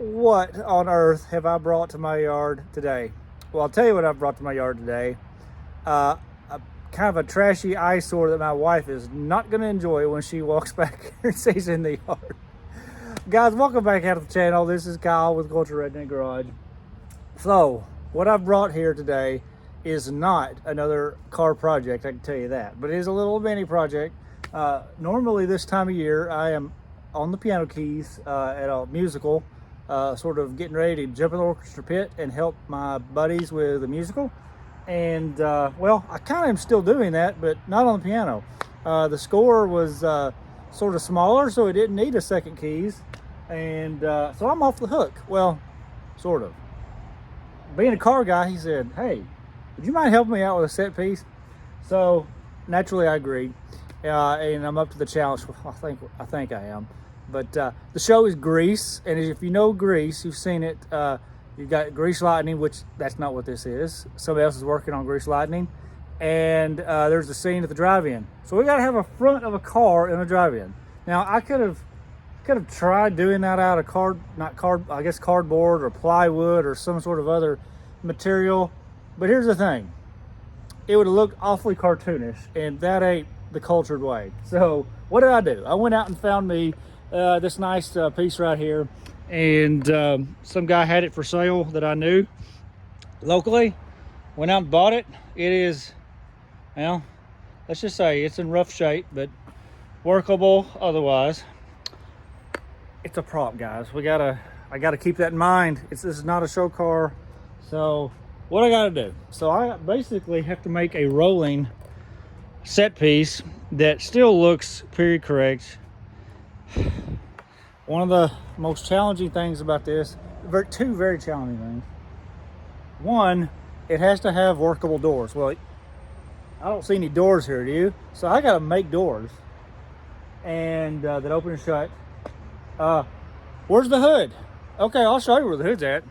What on earth have I brought to my yard today? Well, I'll tell you what I've brought to my yard today. A kind of a trashy eyesore that my wife is not going to enjoy when she walks back here and sees in the yard. Guys, welcome back out to the channel. This is Kyle with Culture Redneck Garage. So, what I've brought here today is not another car project, I can tell you that. But it is a little mini project. Normally this time of year, I am on the piano keys at a musical, sort of getting ready to jump in the orchestra pit and help my buddies with the musical. And, well, I kind of am still doing that, but not on the piano. The score was sort of smaller, so it didn't need a second keys. And so I'm off the hook. Well, sort of. Being a car guy, he said, "Hey, would you mind helping me out with a set piece?" So naturally I agreed, and I'm up to the challenge. I think I am. But the show is Grease, and if you know Grease, you've seen it. You've got Grease Lightning, which that's not what this is. Somebody else is working on Grease Lightning, and there's the scene at the drive-in. So we got to have a front of a car in a drive-in. Now I could have tried doing that out of cardboard or plywood or some sort of other material. But here's the thing, it would have looked awfully cartoonish, and that ain't the cultured way. So what did I do? I went out and found me this nice piece right here, and some guy had it for sale that I knew locally. Went out and bought it. It is, well, let's just say it's in rough shape, but workable otherwise. It's a prop, guys. I gotta keep that in mind. This is not a show car. So what I gotta do? So I basically have to make a rolling set piece that still looks period correct. One of the most challenging things about this, two very challenging things. One, it has to have workable doors. Well, I don't see any doors here, do you? So I gotta make doors and that open and shut. Where's the hood? Okay, I'll show you where the hood's at.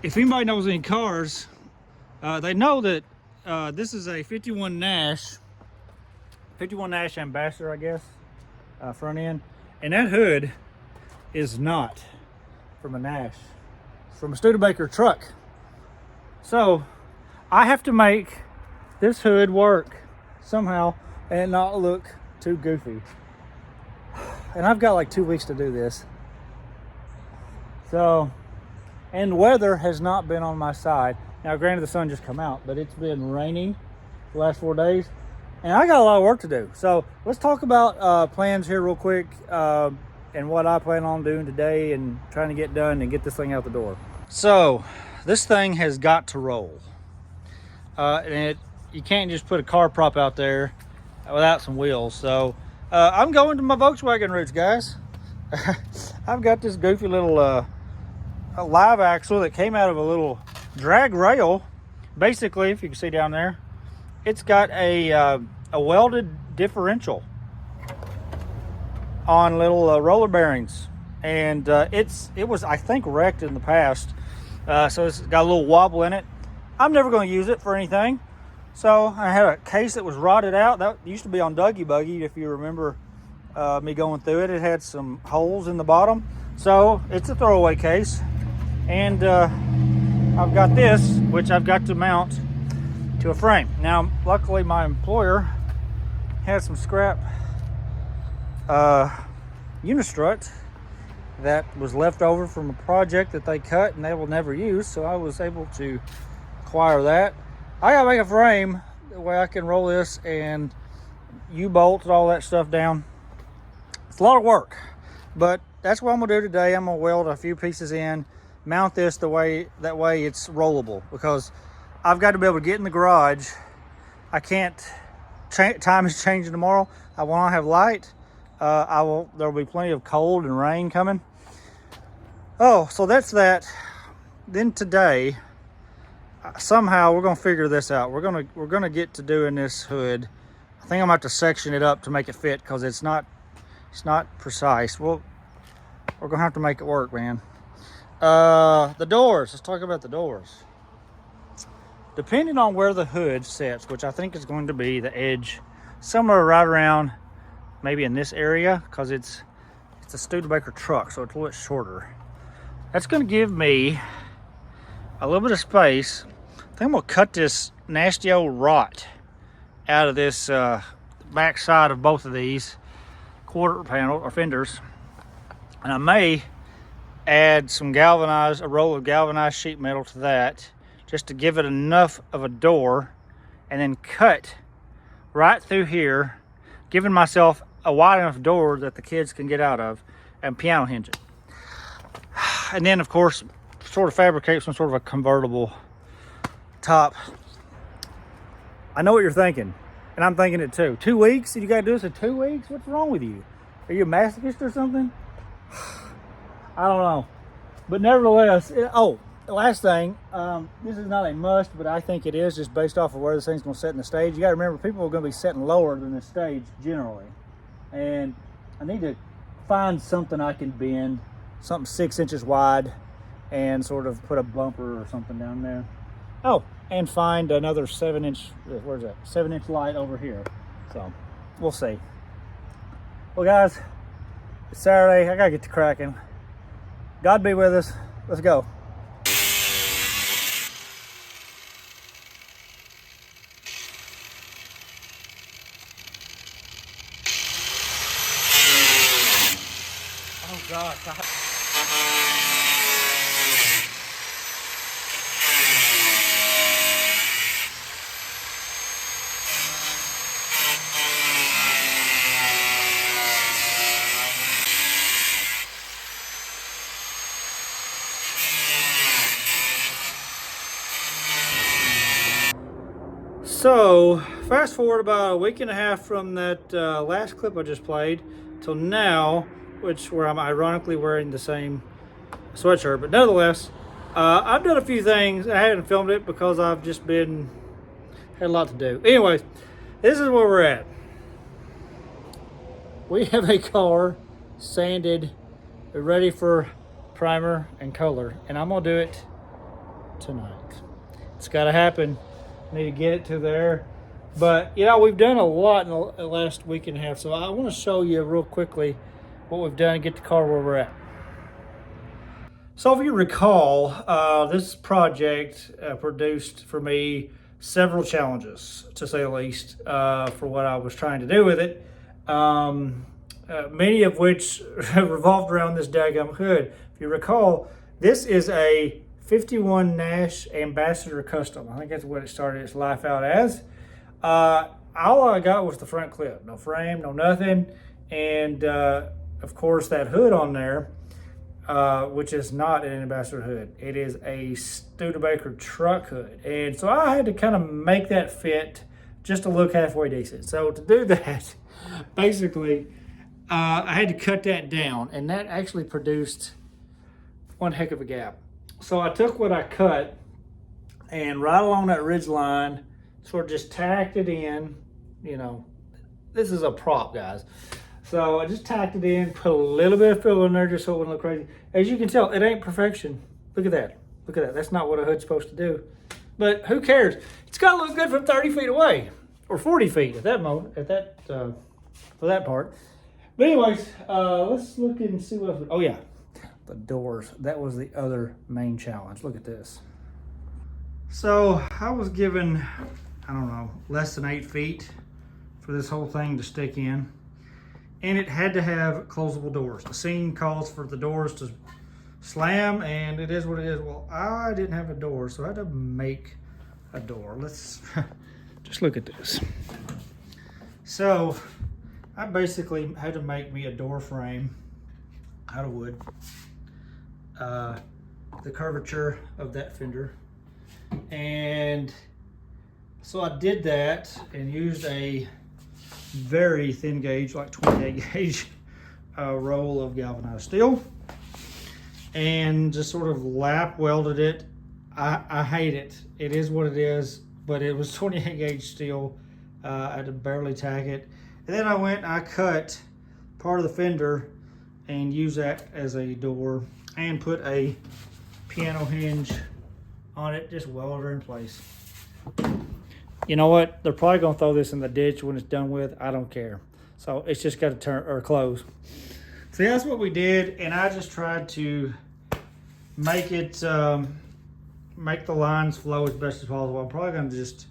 If anybody knows any cars, they know that this is a 51 Nash Ambassador, I guess, front end. And that hood is not from a Nash. It's from a Studebaker truck. So I have to make this hood work somehow and not look too goofy. And I've got like 2 weeks to do this. So, and weather has not been on my side. Now, granted, the sun just come out, but it's been raining the last 4 days, and I got a lot of work to do. So let's talk about plans here real quick, and what I plan on doing today and trying to get done and get this thing out the door. So this thing has got to roll. And you can't just put a car prop out there without some wheels. So I'm going to my Volkswagen roots, guys. I've got this goofy little a live axle that came out of a little drag rail. Basically, if you can see down there, it's got a welded differential on little roller bearings, and it was, I think, wrecked in the past, so it's got a little wobble in it. I'm never going to use it for anything. So I had a case that was rotted out. That used to be on Dougie Buggy, if you remember me going through it. It had some holes in the bottom, so it's a throwaway case. And I've got this, which I've got to mount to a frame. Now, luckily my employer had some scrap unistrut that was left over from a project that they cut and they will never use, so I was able to acquire that. I gotta make a frame the way I can roll this and U-bolt and all that stuff down. It's a lot of work, but that's what I'm gonna do today. I'm gonna weld a few pieces in, mount this that way it's rollable, because I've got to be able to get in the garage. I can't, time is changing tomorrow. I will not have light. There'll be plenty of cold and rain coming. Oh, so that's that. Then today, somehow we're gonna figure this out. We're gonna get to doing this hood. I think I'm gonna have to section it up to make it fit, because it's not precise. Well, we're gonna have to make it work, man. The doors, let's talk about the doors. Depending on where the hood sits, which I think is going to be the edge somewhere right around maybe in this area, because it's It's a Studebaker truck, so it's a little bit shorter. That's gonna give me a little bit of space. I think I'm gonna cut this nasty old rot out of this back side of both of these quarter panel or fenders. And I may add some a roll of galvanized sheet metal to that, just to give it enough of a door, and then cut right through here, giving myself a wide enough door that the kids can get out of, and piano hinge it. And then, of course, sort of fabricate some sort of a convertible top. I know what you're thinking, and I'm thinking it too. 2 weeks? You gotta do this in 2 weeks? What's wrong with you? Are you a masochist or something? I don't know. But nevertheless, oh, the last thing, this is not a must, but I think it is, just based off of where this thing's gonna sit in the stage. You gotta remember, people are gonna be sitting lower than the stage generally. And I need to find something I can bend, something 6 inches wide, and sort of put a bumper or something down there. Oh, and find another 7-inch, where's that? 7-inch light over here. So we'll see. Well, guys, it's Saturday. I gotta get to cracking. God be with us. Let's go. Oh gosh. So, fast forward about a week and a half from that last clip I just played till now, where I'm ironically wearing the same sweatshirt, but nonetheless, I've done a few things. I haven't filmed it because I've just had a lot to do. Anyways, this is where we're at. We have a car sanded, ready for primer and color, and I'm gonna do it tonight. It's gotta happen. Need to get it to there. But you know, we've done a lot in the last week and a half, so I want to show you real quickly what we've done to get the car where we're at. So if you recall, this project produced for me several challenges, to say the least, for what I was trying to do with it, many of which revolved around this daggum hood. If you recall, this is a 51 Nash Ambassador Custom. I think that's what it started its life out as. All I got was the front clip. No frame, no nothing. And of course that hood on there, which is not an Ambassador hood. It is a Studebaker truck hood. And so I had to kind of make that fit just to look halfway decent. So to do that, basically, I had to cut that down. And that actually produced one heck of a gap. So I took what I cut and right along that ridge line, sort of just tacked it in. You know, this is a prop, guys. So I just tacked it in, put a little bit of fill in there just so it wouldn't look crazy. As you can tell, it ain't perfection. Look at that. Look at that. That's not what a hood's supposed to do. But who cares? It's got to look good from 30 feet away, or 40 feet at that moment, for that part. But anyways, let's look and see what else. Oh yeah. The doors. That was the other main challenge. Look at this. So I was given, I don't know, less than 8 feet for this whole thing to stick in. And it had to have closable doors. The scene calls for the doors to slam, and it is what it is. Well, I didn't have a door, so I had to make a door. Let's just look at this. So I basically had to make me a door frame out of wood. The curvature of that fender, and so I did that and used a very thin gauge, like 28 gauge roll of galvanized steel, and just sort of lap welded it. I hate it. It is what it is, but it was 28 gauge steel. I had to barely tack it, and then I went and I cut part of the fender and used that as a door, and put a piano hinge on it, just weld her in place. You know what? They're probably gonna throw this in the ditch when it's done with. I don't care. So it's just got to turn or close. So that's what we did, and I just tried to make it, make the lines flow as best as possible. I'm probably gonna just,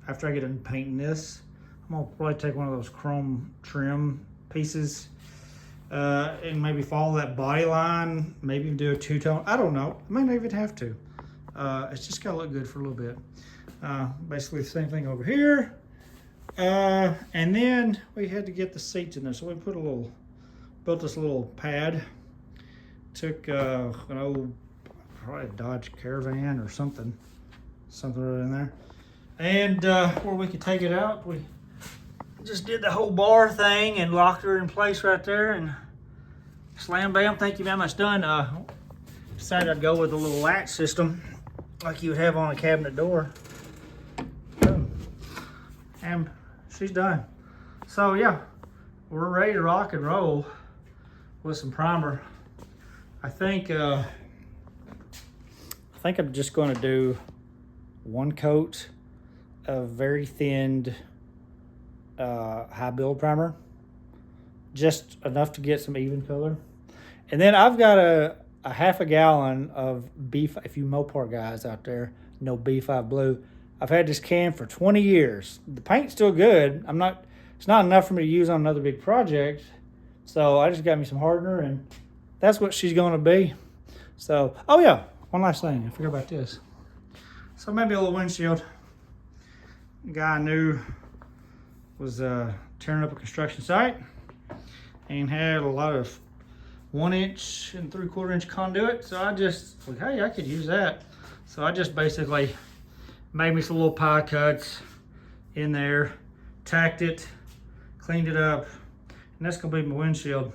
after I get done painting this, I'm gonna probably take one of those chrome trim pieces and maybe follow that body line, maybe even do a two-tone. I don't know, I may not even have to. It's just gotta look good for a little bit. Basically the same thing over here. And then we had to get the seats in there. So we put a little, built this little pad. Took an old, probably a Dodge Caravan or something right in there. And where we could take it out, we just did the whole bar thing and locked her in place right there, and slam bam, thank you very much, done. Decided I'd go with a little latch system like you would have on a cabinet door. Boom. And she's done. So yeah, we're ready to rock and roll with some primer. I think I'm just going to do one coat of very thinned high build primer, just enough to get some even color. And then I've got a half a gallon of B5. If you Mopar guys out there know B5 Blue, I've had this can for 20 years. The paint's still good. It's not enough for me to use on another big project. So I just got me some hardener, and that's what she's going to be. So, oh yeah, one last thing. I forgot about this. So maybe a little windshield. A guy I knew was tearing up a construction site and had a lot of 1 inch and 3/4 inch conduit. So I just like, hey, I could use that. So I just basically made me some little pie cuts in there, tacked it, cleaned it up, and that's gonna be my windshield.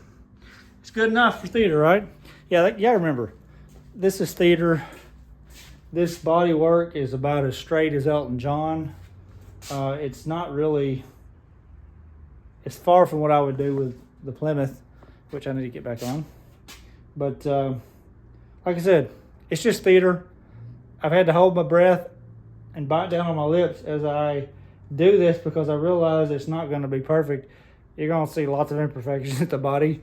It's good enough for theater, right? Yeah, remember, this is theater. This body work is about as straight as Elton John. It's not really, it's far from what I would do with the Plymouth, which I need to get back on. But like I said, it's just theater. I've had to hold my breath and bite down on my lips as I do this because I realize it's not going to be perfect. You're going to see lots of imperfections at the body.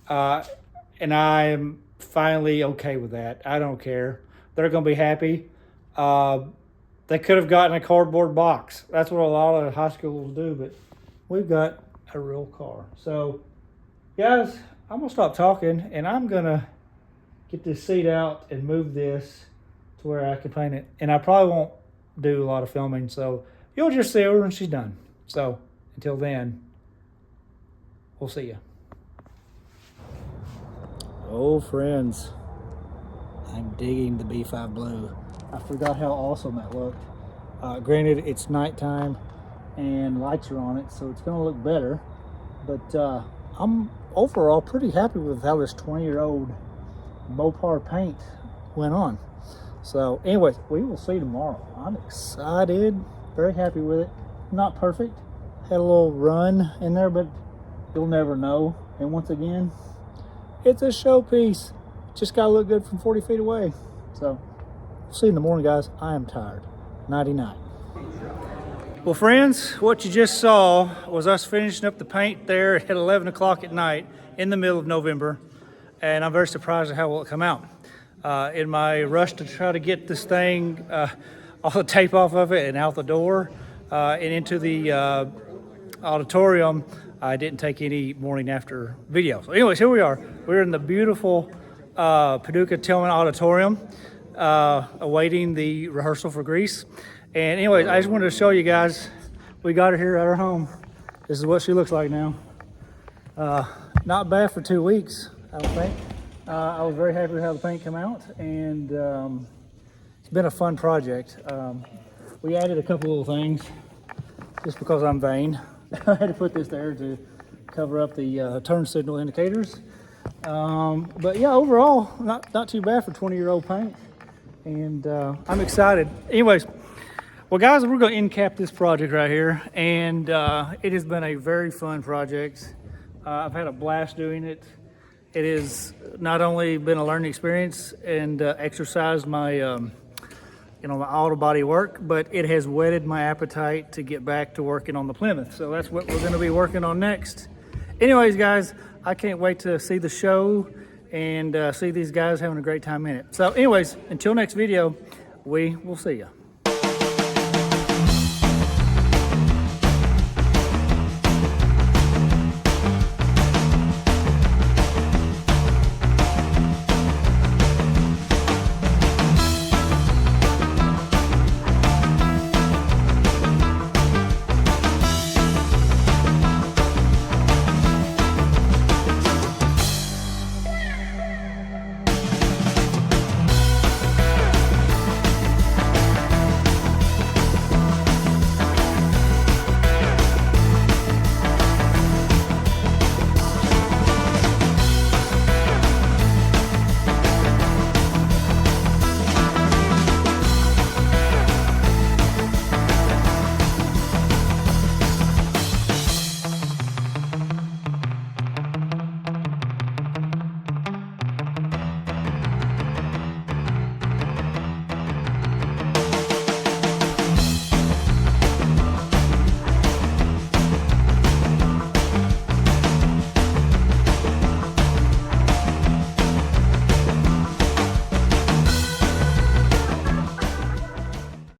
And I am finally okay with that. I don't care. They're going to be happy. They could have gotten a cardboard box. That's what a lot of high schools do, but we've got a real car. So, guys, I'm going to stop talking, and I'm going to get this seat out and move this to where I can paint it. And I probably won't do a lot of filming, so you'll just see her when she's done. So, until then, we'll see you. Oh, friends, I'm digging the B5 Blue. I forgot how awesome that looked. Granted, it's nighttime and lights are on it, so it's gonna look better. But I'm overall pretty happy with how this 20-year-old Mopar paint went on. So anyways, we will see tomorrow. I'm excited, very happy with it. Not perfect, had a little run in there, but you'll never know. And once again, it's a showpiece. Just gotta look good from 40 feet away. So, we'll see you in the morning, guys. I am tired. Nighty-night. Well, friends, what you just saw was us finishing up the paint there at 11 o'clock at night in the middle of November. And I'm very surprised at how well it come out. In my rush to try to get this thing, all the tape off of it and out the door and into the auditorium, I didn't take any morning after video. So anyways, here we are. We're in the beautiful Paducah Tillman Auditorium, awaiting the rehearsal for Grease. And anyways, I just wanted to show you guys, we got her here at our home. This is what she looks like now. Not bad for 2 weeks, I don't think. I was very happy with how the paint came out, and it's been a fun project. We added a couple little things just because I'm vain. I had to put this there to cover up the turn signal indicators. But yeah, overall, not too bad for 20-year-old paint. And I'm excited. Anyways, well, guys, we're going to end cap this project right here. And it has been a very fun project. I've had a blast doing it. It has not only been a learning experience and exercised my my auto body work, but it has whetted my appetite to get back to working on the Plymouth. So that's what we're going to be working on next. Anyways, guys, I can't wait to see the show and see these guys having a great time in it. So anyways, until next video, we will see you.